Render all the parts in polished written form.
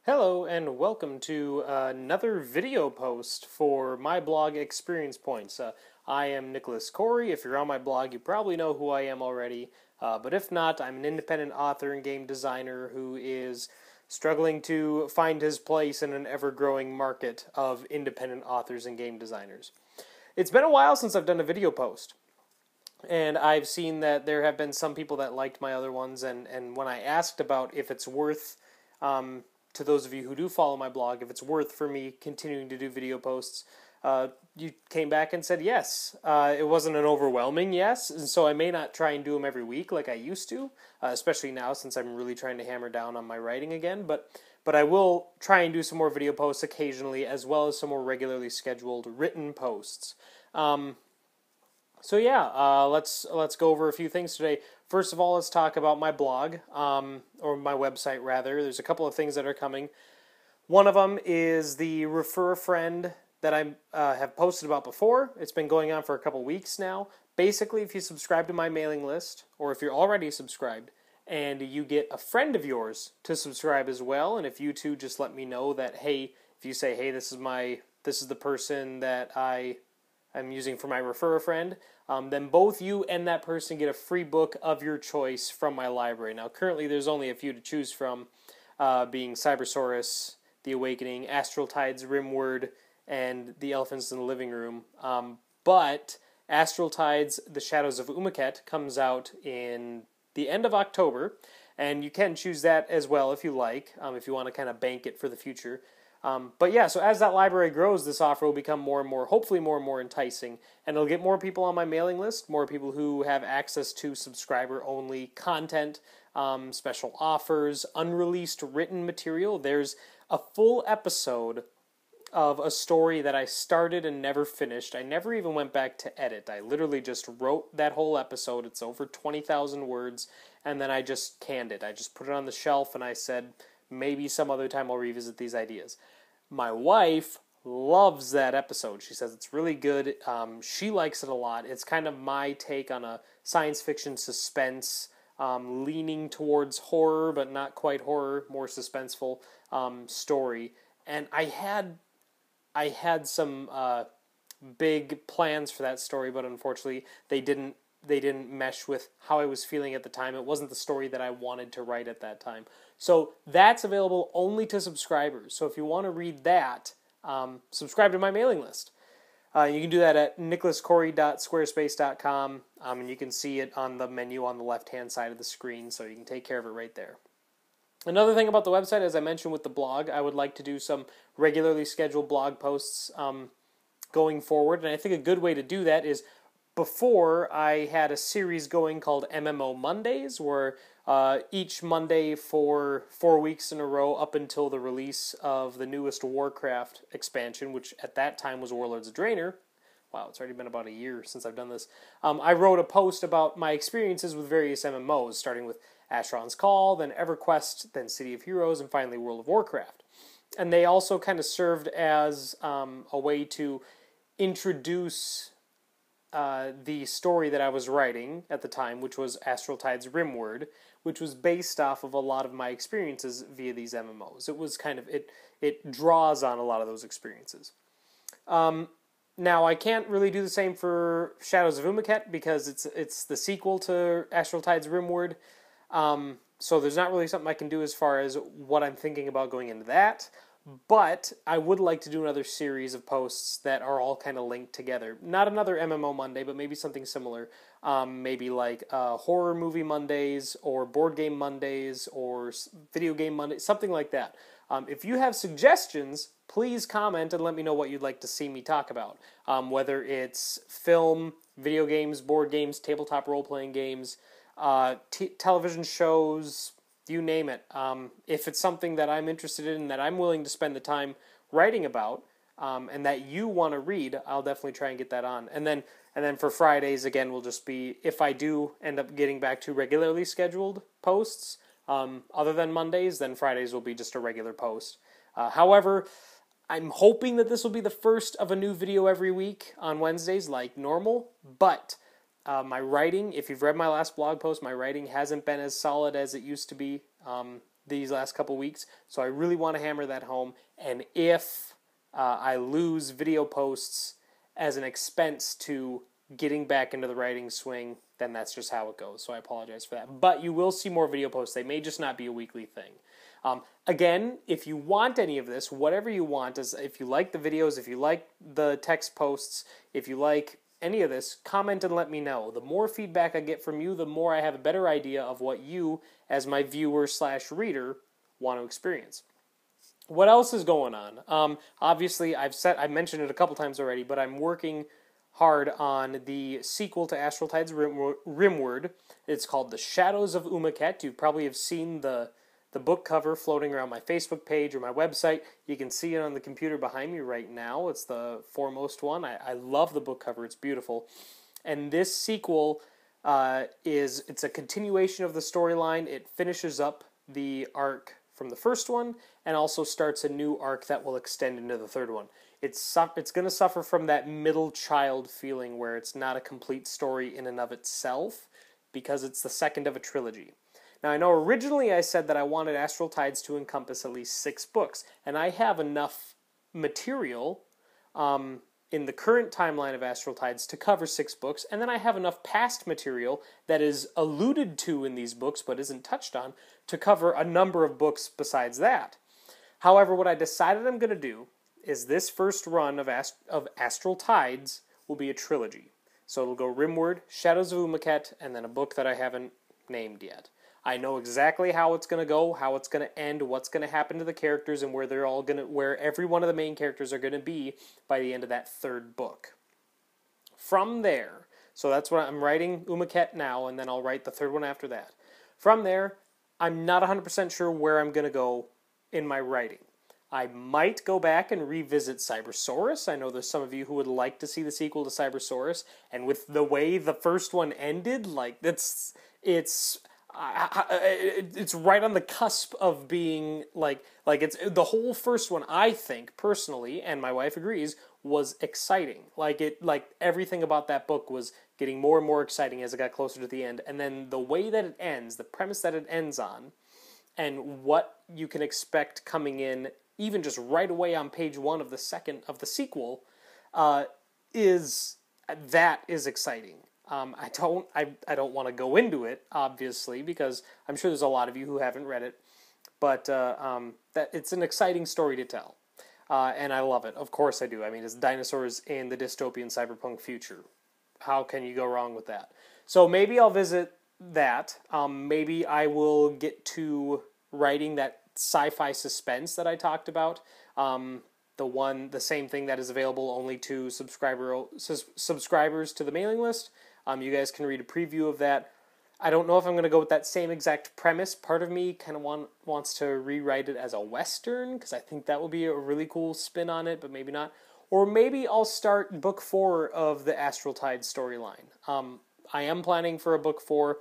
Hello and welcome to another video post for my blog Experience Points. I am Nicholas Corey. If you're on my blog, you probably know who I am already. But if not, I'm an independent author and game designer who is struggling to find his place in an ever-growing market of independent authors and game designers. It's been a while since I've done a video post. And I've seen that there have been some people that liked my other ones, and when I asked about if it's worth to those of you who do follow my blog, if it's worth for me continuing to do video posts, you came back and said yes. It wasn't an overwhelming yes, and so I may not try and do them every week like I used to, especially now since I'm really trying to hammer down on my writing again, but I will try and do some more video posts occasionally, as well as some more regularly scheduled written posts. So yeah, let's go over a few things today. First of all, let's talk about my blog, or my website rather. There's a couple of things that are coming. One of them is the Refer a Friend that I have posted about before. It's been going on for a couple weeks now. Basically, if you subscribe to my mailing list, or if you're already subscribed, and you get a friend of yours to subscribe as well, and if you two just let me know that, hey, if you say, hey, this is the person that I'm using for my Refer a Friend, then both you and that person get a free book of your choice from my library. Now, currently there's only a few to choose from, being Cybersaurus, The Awakening, Astral Tides, Rimward, and The Elephants in the Living Room. But Astral Tides, The Shadows of Umaket comes out in the end of October, and you can choose that as well if you like, if you want to kind of bank it for the future. But yeah, so as that library grows, this offer will become more and more, hopefully more and more enticing, and it'll get more people on my mailing list, more people who have access to subscriber-only content, special offers, unreleased written material. There's a full episode of a story that I started and never finished. I never even went back to edit. I literally just wrote that whole episode. It's over 20,000 words, and then I just canned it. I just put it on the shelf, and I said, maybe some other time I'll revisit these ideas. My wife loves that episode. She says it's really good. She likes it a lot. It's kind of my take on a science fiction suspense, leaning towards horror, but not quite horror, more suspenseful story. And I had some big plans for that story, but unfortunately they didn't mesh with how I was feeling at the time. It wasn't the story that I wanted to write at that time. So that's available only to subscribers. So if you want to read that, subscribe to my mailing list. You can do that at nicholascorey.squarespace.com, and you can see it on the menu on the left-hand side of the screen, so you can take care of it right there. Another thing about the website, as I mentioned with the blog, I would like to do some regularly scheduled blog posts going forward, and I think a good way to do that is before I had a series going called MMO Mondays, where each Monday for 4 weeks in a row up until the release of the newest Warcraft expansion, which at that time was Warlords of Draenor. Wow, it's already been about a year since I've done this. I wrote a post about my experiences with various MMOs, starting with Asheron's Call, then EverQuest, then City of Heroes, and finally World of Warcraft. And they also kind of served as a way to introduce the story that I was writing at the time, which was Astral Tides Rimward, which was based off of a lot of my experiences via these MMOs. It was kind of, it draws on a lot of those experiences. Now, I can't really do the same for Shadows of Umaket because it's the sequel to Astral Tides Rimward, so there's not really something I can do as far as what I'm thinking about going into that. But I would like to do another series of posts that are all kind of linked together. Not another MMO Monday, but maybe something similar. Maybe like horror movie Mondays, or board game Mondays, or video game Mondays, something like that. If you have suggestions, please comment and let me know what you'd like to see me talk about. Whether it's film, video games, board games, tabletop role-playing games, television shows, you name it. If it's something that I'm interested in, that I'm willing to spend the time writing about, and that you want to read, I'll definitely try and get that on. And then for Fridays, again, will just be, if I do end up getting back to regularly scheduled posts, other than Mondays, then Fridays will be just a regular post. However, I'm hoping that this will be the first of a new video every week on Wednesdays like normal, but my writing, if you've read my last blog post, my writing hasn't been as solid as it used to be. these last couple weeks, so I really want to hammer that home. And if I lose video posts as an expense to getting back into the writing swing, then that's just how it goes. So I apologize for that. But you will see more video posts. They may just not be a weekly thing. Again, if you want any of this, whatever you want, is if you like the videos, if you like the text posts, if you like any of this, comment and let me know. The more feedback I get from you, the more I have a better idea of what you, as my viewer / reader, want to experience. What else is going on? Obviously, I've mentioned it a couple times already, but I'm working hard on the sequel to Astral Tides Rimward. It's called The Shadows of Umaket. You probably have seen the book cover floating around my Facebook page or my website. You can see it on the computer behind me right now. It's the foremost one. I love the book cover. It's beautiful. And this sequel it's a continuation of the storyline. It finishes up the arc from the first one and also starts a new arc that will extend into the third one. It's going to suffer from that middle child feeling where it's not a complete story in and of itself because it's the second of a trilogy. Now, I know originally I said that I wanted Astral Tides to encompass at least 6 books, and I have enough material in the current timeline of Astral Tides to cover 6 books, and then I have enough past material that is alluded to in these books but isn't touched on to cover a number of books besides that. However, what I decided I'm going to do is this first run of Astral Tides will be a trilogy. So it'll go Rimward, Shadows of Umaket, and then a book that I haven't named yet. I know exactly how it's going to go, how it's going to end, what's going to happen to the characters, and where every one of the main characters are going to be by the end of that third book. From there, so that's what I'm writing Umaket now, and then I'll write the third one after that. From there, I'm not 100% sure where I'm going to go in my writing. I might go back and revisit Cybersaurus. I know there's some of you who would like to see the sequel to Cybersaurus, and with the way the first one ended, like it's right on the cusp of being like it's the whole first one. I think personally, and my wife agrees, was exciting. Like everything about that book was getting more and more exciting as it got closer to the end. And then the way that it ends, the premise that it ends on, and what you can expect coming in, even just right away on page 1 of the sequel, is exciting. I don't want to go into it, obviously, because I'm sure there's a lot of you who haven't read it, but that it's an exciting story to tell, and I love it. Of course I do. I mean, it's dinosaurs in the dystopian cyberpunk future. How can you go wrong with that? So maybe I'll visit that. Maybe I will get to writing that sci-fi suspense that I talked about. The same thing that is available only to subscribers to the mailing list. You guys can read a preview of that. I don't know if I'm going to go with that same exact premise. Part of me kind of wants to rewrite it as a Western, because I think that would be a really cool spin on it, but maybe not. Or maybe I'll start book 4 of the Astral Tides storyline. I am planning for a book 4.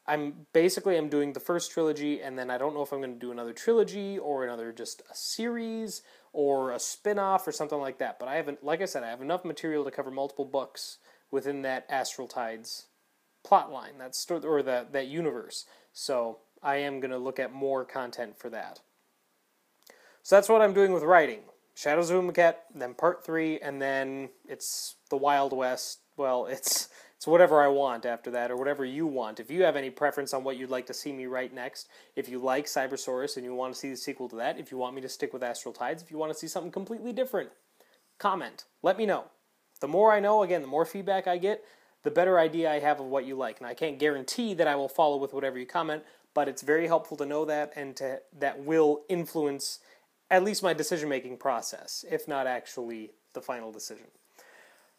I'm doing the first trilogy, and then I don't know if I'm going to do another trilogy or another just a series or a spin-off or something like that. But I have enough material to cover multiple books within that Astral Tides plotline, that universe. So I am going to look at more content for that. So that's what I'm doing with writing. Shadows of Umaket, then Part 3, and then it's the Wild West. Well, it's whatever I want after that, or whatever you want. If you have any preference on what you'd like to see me write next, if you like Cybersaurus and you want to see the sequel to that, if you want me to stick with Astral Tides, if you want to see something completely different, comment. Let me know. The more I know, again, the more feedback I get, the better idea I have of what you like. And I can't guarantee that I will follow with whatever you comment, but it's very helpful to know that, and that will influence at least my decision-making process, if not actually the final decision.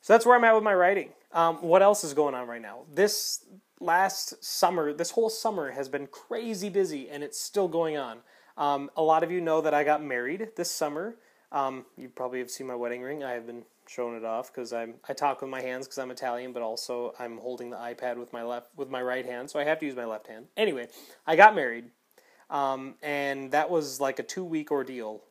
So that's where I'm at with my writing. What else is going on right now? This whole summer has been crazy busy, and it's still going on. A lot of you know that I got married this summer. You probably have seen my wedding ring. I have been showing it off because I talk with my hands because I'm Italian, but also I'm holding the iPad with my right hand, so I have to use my left hand. Anyway, I got married, and that was like a 2-week ordeal.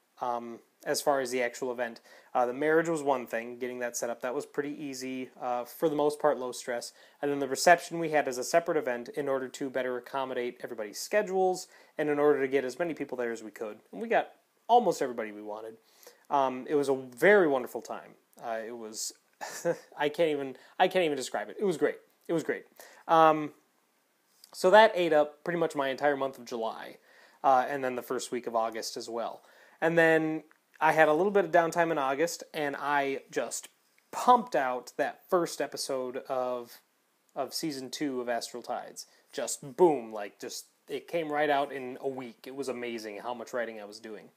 as far as the actual event. The marriage was one thing, getting that set up. That was pretty easy, for the most part, low stress. And then the reception we had as a separate event in order to better accommodate everybody's schedules and in order to get as many people there as we could. And we got almost everybody we wanted. It was a very wonderful time. It was, I can't even describe it. It was great. It was great. So that ate up pretty much my entire month of July, and then the first week of August as well. And then I had a little bit of downtime in August, and I just pumped out that first episode of season 2 of Astral Tides. Just boom, it came right out in a week. It was amazing how much writing I was doing.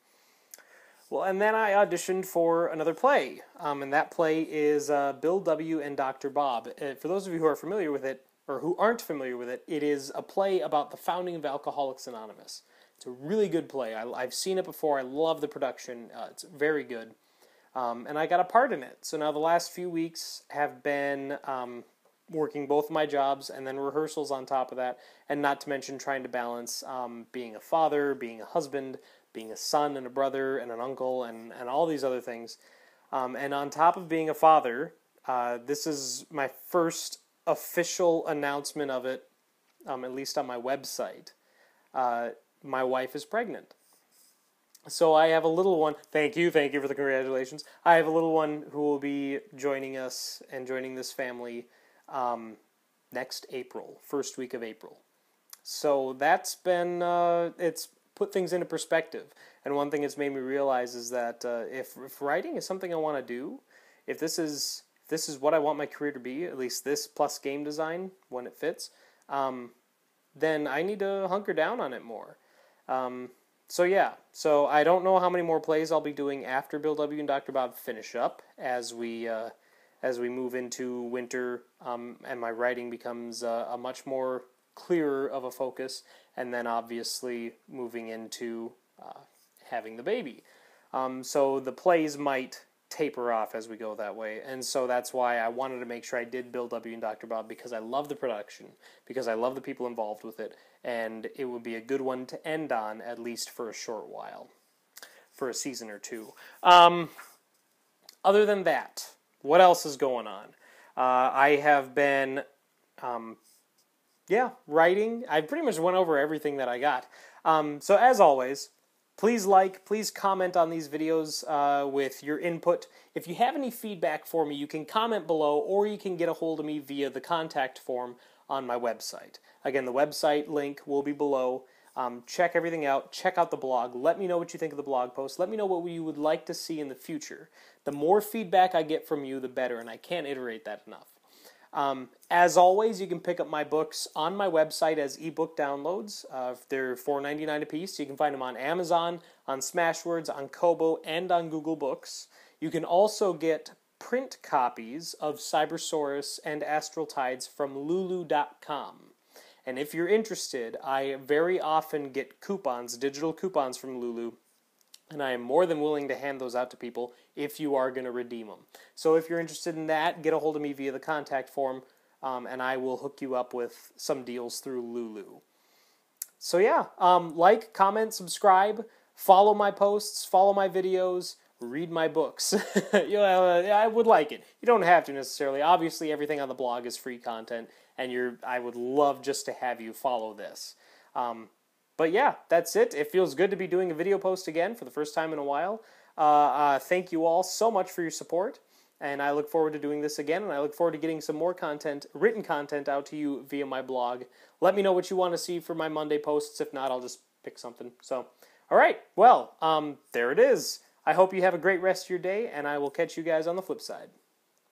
Well, and then I auditioned for another play, and that play is Bill W. and Dr. Bob. For those of you who are familiar with it, or who aren't familiar with it, it is a play about the founding of Alcoholics Anonymous. It's a really good play. I've seen it before. I love the production. It's very good. And I got a part in it. So now the last few weeks have been working both of my jobs and then rehearsals on top of that, and not to mention trying to balance being a father, being a husband, being a son and a brother and an uncle and all these other things. And on top of being a father, this is my first official announcement of it, at least on my website. My wife is pregnant. So I have a little one. Thank you for the congratulations. I have a little one who will be joining us and joining this family next April, first week of April. So that's been, it's put things into perspective. And one thing it's made me realize is that if writing is something I want to do, if this is what I want my career to be, at least this plus game design when it fits, then I need to hunker down on it more. So yeah, so I don't know how many more plays I'll be doing after Bill W. and Dr. Bob finish up as we move into winter, and my writing becomes a much more clearer of a focus, and then obviously moving into having the baby. So the plays might taper off as we go that way, and so that's why I wanted to make sure I did Bill W. and Dr. Bob, because I love the production, because I love the people involved with it, and it would be a good one to end on, at least for a short while, for a season or two. Other than that, what else is going on? I have been, writing. I pretty much went over everything that I got. So as always, please comment on these videos with your input. If you have any feedback for me, you can comment below, or you can get a hold of me via the contact form on my website. Again, the website link will be below. Check everything out. Check out the blog. Let me know what you think of the blog post. Let me know what you would like to see in the future. The more feedback I get from you, the better, and I can't iterate that enough. As always, you can pick up my books on my website as ebook downloads. They're $4.99 a piece. You can find them on Amazon, on Smashwords, on Kobo, and on Google Books. You can also get print copies of Cybersaurus and Astral Tides from Lulu.com. And if you're interested, I very often get coupons, digital coupons from Lulu, and I am more than willing to hand those out to people if you are going to redeem them. So if you're interested in that, get a hold of me via the contact form, and I will hook you up with some deals through Lulu. So yeah, like, comment, subscribe, follow my posts, follow my videos, read my books. I would like it. You don't have to necessarily. Obviously, everything on the blog is free content, and I would love just to have you follow this. But yeah, that's it. It feels good to be doing a video post again for the first time in a while. Thank you all so much for your support, and I look forward to doing this again, and I look forward to getting some more content, written content, out to you via my blog. Let me know what you want to see for my Monday posts. If not, I'll just pick something. So, all right, well, there it is. I hope you have a great rest of your day, and I will catch you guys on the flip side.